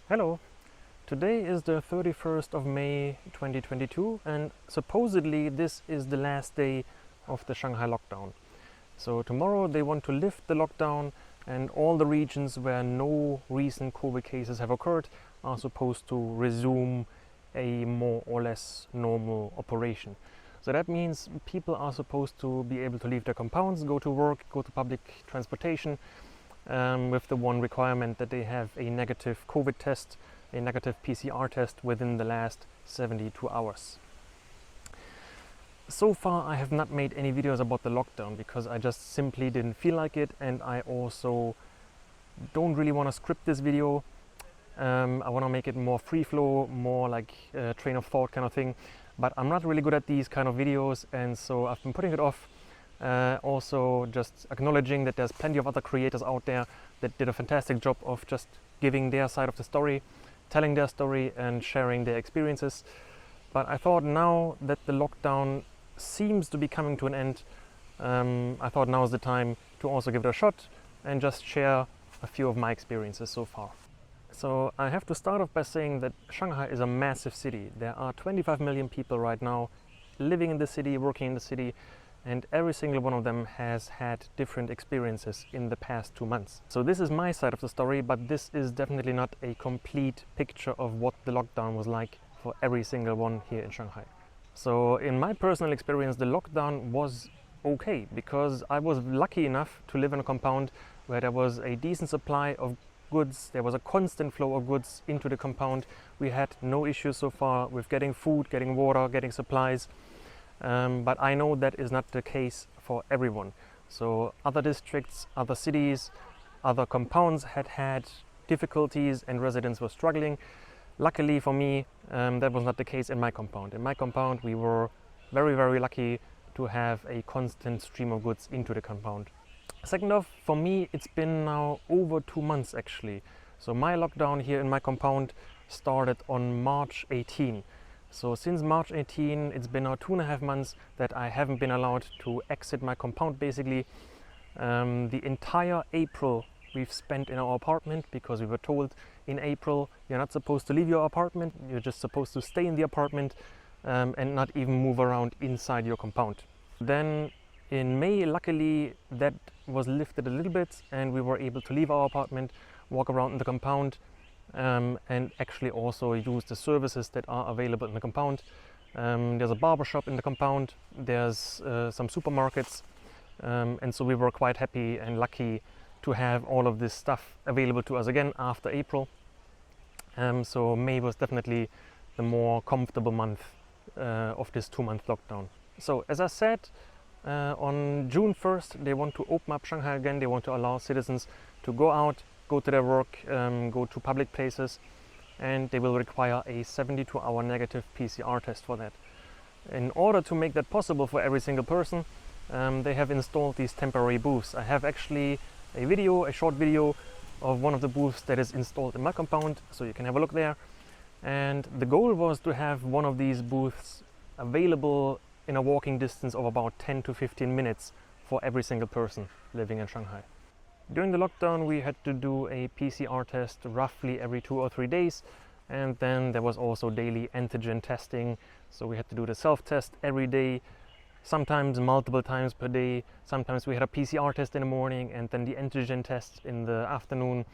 Hello, today is the 31st of May 2022 and supposedly this is the last day of the Shanghai lockdown. So tomorrow they want to lift the lockdown and all the regions where no recent COVID cases have occurred are supposed to resume a more or less normal operation. So that means people are supposed to be able to leave their compounds, go to work, go to public transportation, with the one requirement that they have a negative COVID test, a negative PCR test within the last 72 hours. So far I have not made any videos about the lockdown because I just simply didn't feel like it, and I also don't really want to script this video. I want to make it more free flow, more like a train of thought kind of thing, but I'm not really good at these kind of videos, and so I've been putting it off. Also just acknowledging that there's plenty of other creators out there that did a fantastic job of just giving their side of the story, telling their story and sharing their experiences. But I thought now that the lockdown seems to be coming to an end, I thought now is the time to also give it a shot and just share a few of my experiences so far. So I have to start off by saying that Shanghai is a massive city. There are 25 million people right now living in the city, working in the city, and every single one of them has had different experiences in the past 2 months. So this is my side of the story, but this is definitely not a complete picture of what the lockdown was like for every single one here in Shanghai. So in my personal experience, the lockdown was okay because I was lucky enough to live in a compound where there was a decent supply of goods. There was a constant flow of goods into the compound. We had no issues so far with getting food, getting water, getting supplies. But I know that is not the case for everyone. So other districts, other cities, other compounds had difficulties and residents were struggling. Luckily for me, that was not the case in my compound. In my compound, we were very, very lucky to have a constant stream of goods into the compound. Second off, for me, it's been now over 2 months actually. So my lockdown here in my compound started on March 18. So since March 18, it's been now 2.5 months that I haven't been allowed to exit my compound basically. The entire April we've spent in our apartment because we were told in April you're not supposed to leave your apartment, you're just supposed to stay in the apartment and not even move around inside your compound. Then in May, luckily that was lifted a little bit and we were able to leave our apartment, walk around in the compound, and actually also use the services that are available in the compound. There's a barber shop in the compound, there's some supermarkets, and so we were quite happy and lucky to have all of this stuff available to us again after April. So May was definitely the more comfortable month of this 2-month lockdown. So as I said, on June 1st they want to open up Shanghai again. They want to allow citizens to go out, go to their work, go to public places, and they will require a 72-hour negative PCR test for that. In order to make that possible for every single person, they have installed these temporary booths. I have actually a short video of one of the booths that is installed in my compound, so you can have a look there. And the goal was to have one of these booths available in a walking distance of about 10 to 15 minutes for every single person living in Shanghai. During the lockdown we had to do a PCR test roughly every 2 or 3 days, and then there was also daily antigen testing, so we had to do the self-test every day, sometimes multiple times per day. Sometimes we had a PCR test in the morning and then the antigen test in the afternoon.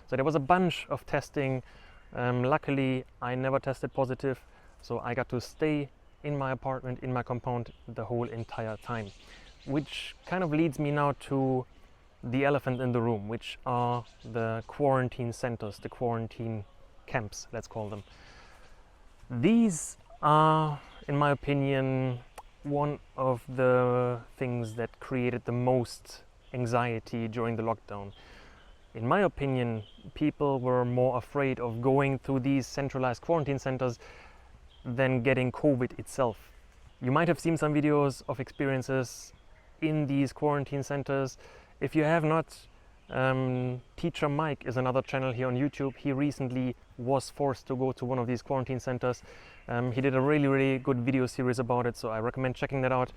So there was a bunch of testing. Luckily I never tested positive, so I got to stay in my apartment, in my compound, the whole entire time. Which kind of leads me now to the elephant in the room, which are the quarantine centers, the quarantine camps, let's call them. These are, in my opinion, one of the things that created the most anxiety during the lockdown. In my opinion, people were more afraid of going through these centralized quarantine centers than getting COVID itself. You might have seen some videos of experiences in these quarantine centers. If you have not, Teacher Mike is another channel here on YouTube. He recently was forced to go to one of these quarantine centers. He did a really good video series about it, so I recommend checking that out.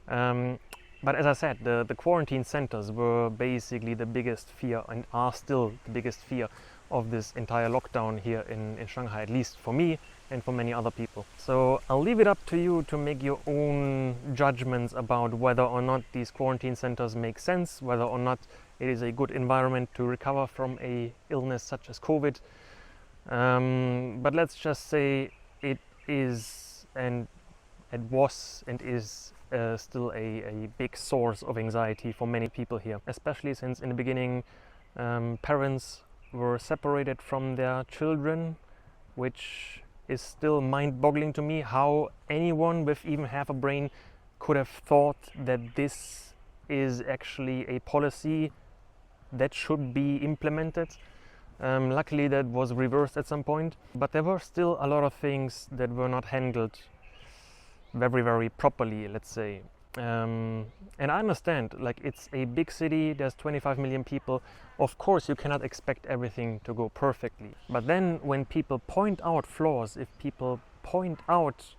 But as I said, the quarantine centers were basically the biggest fear and are still the biggest fear of this entire lockdown here in Shanghai, at least for me and for many other people. So I'll leave it up to you to make your own judgments about whether or not these quarantine centers make sense, whether or not it is a good environment to recover from a illness such as COVID. But let's just say it is, and it was and is still a big source of anxiety for many people here, especially since in the beginning parents were separated from their children, which is still mind-boggling to me, how anyone with even half a brain could have thought that this is actually a policy that should be implemented. Luckily that was reversed at some point, but there were still a lot of things that were not handled very properly, let's say. And I understand, like, it's a big city, there's 25 million people. Of course you cannot expect everything to go perfectly, but then when people point out flaws, if people point out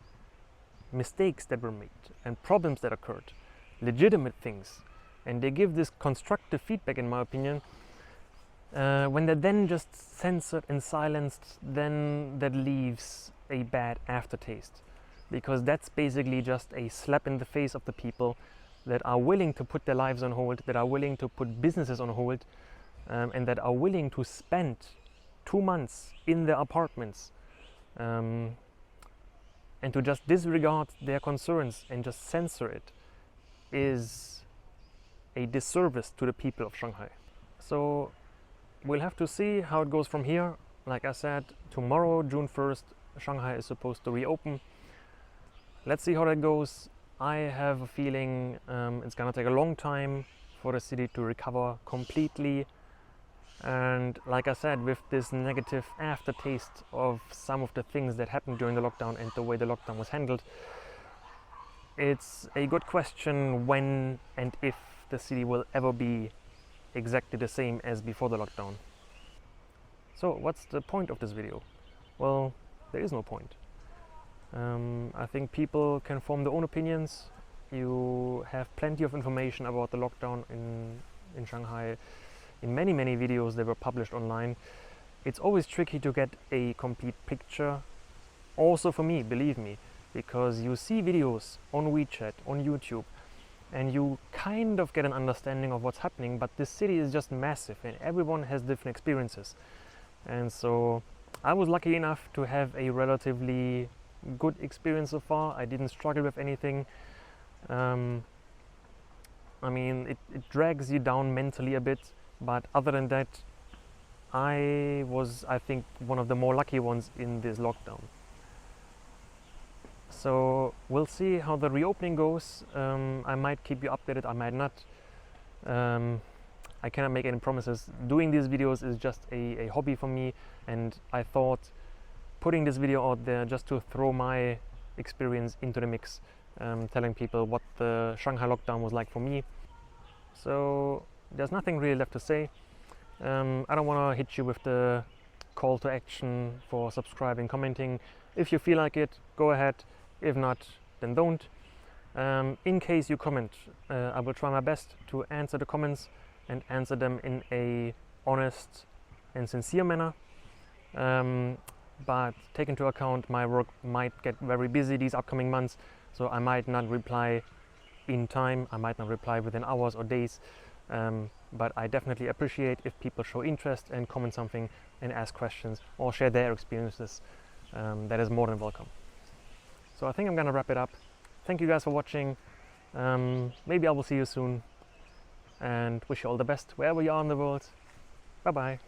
mistakes that were made and problems that occurred, legitimate things, and they give this constructive feedback, in my opinion, when they're then just censored and silenced, then that leaves a bad aftertaste. Because that's basically just a slap in the face of the people that are willing to put their lives on hold, that are willing to put businesses on hold, and that are willing to spend 2 months in their apartments and to just disregard their concerns and just censor it is a disservice to the people of Shanghai. So we'll have to see how it goes from here. Like I said, tomorrow, June 1st, Shanghai is supposed to reopen. Let's see how that goes. I have a feeling it's gonna take a long time for the city to recover completely. And like I said, with this negative aftertaste of some of the things that happened during the lockdown and the way the lockdown was handled, it's a good question when and if the city will ever be exactly the same as before the lockdown. So what's the point of this video? Well, there is no point. I think people can form their own opinions. You have plenty of information about the lockdown in Shanghai in many videos that were published online. It's always tricky to get a complete picture, also for me, believe me, because you see videos on WeChat, on YouTube, and you kind of get an understanding of what's happening, but this city is just massive and everyone has different experiences. And so I was lucky enough to have a relatively good experience so far. I didn't struggle with anything. I mean, it drags you down mentally a bit, but other than that, I was, I think, one of the more lucky ones in this lockdown. So we'll see how the reopening goes. I might keep you updated, I might not. I cannot make any promises. Doing these videos is just a hobby for me, and I thought putting this video out there just to throw my experience into the mix, telling people what the Shanghai lockdown was like for me. So there's nothing really left to say. I don't want to hit you with the call to action for subscribing, commenting. If you feel like it, go ahead. If not, then don't. In case you comment, I will try my best to answer the comments and answer them in a honest and sincere manner. But take into account my work might get very busy these upcoming months, so I might not reply in time, I might not reply within hours or days, but I definitely appreciate if people show interest and comment something and ask questions or share their experiences. That is more than welcome. So I think I'm gonna wrap it up. Thank you guys for watching. Maybe I will see you soon, and wish you all the best wherever you are in the world. Bye bye.